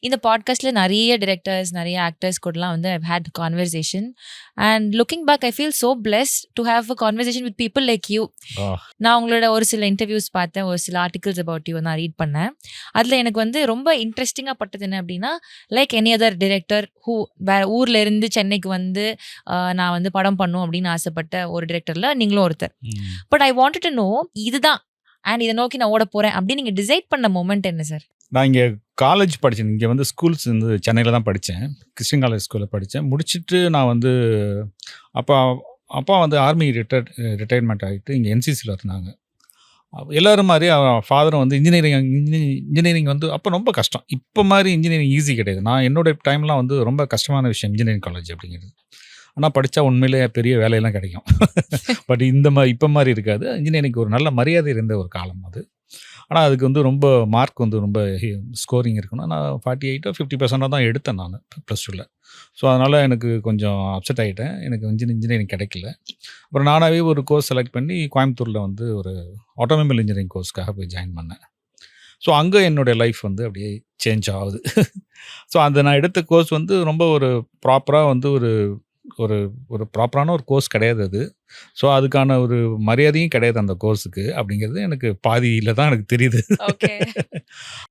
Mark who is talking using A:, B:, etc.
A: இந்த பாட்காஸ்ட்ல நிறைய டிரெக்டர்ஸ், நிறைய ஆக்டர்ஸ் கூடலாம் வந்து I've had conversation. And looking back I feel so blessed to have a conversation with people like you. நான் உங்களோட ஒரு சில இன்டர்வியூஸ் பார்த்தேன், ஒரு சில ஆர்டிகல்ஸ் அபவுட் யூ நான் ரீட் பண்ணேன். அதில் எனக்கு வந்து ரொம்ப இன்ட்ரெஸ்டிங்காக பட்டது என்ன அப்படின்னா, like any other director who வேற ஊர்ல இருந்து சென்னைக்கு வந்து நான் வந்து படம் பண்ணும் அப்படின்னு ஆசைப்பட்ட ஒரு டிரெக்டர்ல நீங்களும் ஒருத்தர். But I wanted to know இதுதான் அண்ட் இதை நோக்கி நான் ஓட போறேன் அப்படின்னு நீங்க டிசைட் பண்ண மொமெண்ட் என்ன சார்?
B: நான் இங்கே காலேஜ் படித்தேன். இங்கே வந்து ஸ்கூல்ஸ் வந்து சென்னையில் தான் படித்தேன். கிறிஸ்டின் காலேஜ் ஸ்கூலில் படித்தேன். முடிச்சுட்டு நான் வந்து அப்பா வந்து ஆர்மி ரிட்டையர்மெண்ட் ஆகிட்டு இங்கே என்சிசியில் இருந்தாங்க. எல்லோரும் மாதிரி ஃபாதரும் வந்து இன்ஜினியரிங் வந்து அப்போ ரொம்ப கஷ்டம். இப்போ மாதிரி இன்ஜினியரிங் ஈஸி கிடையாது. நான் என்னோடய டைம்லாம் வந்து ரொம்ப கஷ்டமான விஷயம் இன்ஜினியரிங் காலேஜ் அப்படிங்கிறது. ஆனால் படித்தா உண்மையிலே பெரிய வேலையெல்லாம் கிடைக்கும். பட் இந்த மாதிரி இப்போ மாதிரி இருக்காது. இன்ஜினியரிங்க்கு ஒரு நல்ல மரியாதை இருந்த ஒரு காலம் அது. ஆனால் அதுக்கு வந்து ரொம்ப மார்க் வந்து ரொம்ப ஸ்கோரிங் இருக்கணும். நான் 48 50% தான் எடுத்தேன் நான் +2ல். ஸோ அதனால் எனக்கு கொஞ்சம் அப்செட் ஆகிட்டேன். எனக்கு இன்ஜினியரிங் கிடைக்கல. அப்புறம் நானாகவே ஒரு கோர்ஸ் செலக்ட் பண்ணி கோயம்புத்தூரில் வந்து ஒரு ஆட்டோமொபைல் இன்ஜினியரிங் கோர்ஸ்க்காக போய் ஜாயின் பண்ணேன். ஸோ அங்கே என்னுடைய லைஃப் வந்து அப்படியே சேஞ்ச் ஆகுது. ஸோ அந்த நான் எடுத்த கோர்ஸ் வந்து ரொம்ப ஒரு ப்ராப்பராக வந்து ஒரு ஒரு ஒரு ப்ராப்பரான ஒரு கோர்ஸ் கிடையாது அது. ஸோ அதுக்கான ஒரு மரியாதையும் கிடையாது அந்த கோர்ஸுக்கு அப்படிங்கிறது எனக்கு பாதியில் தான் எனக்கு தெரியுது.
A: ஓகே.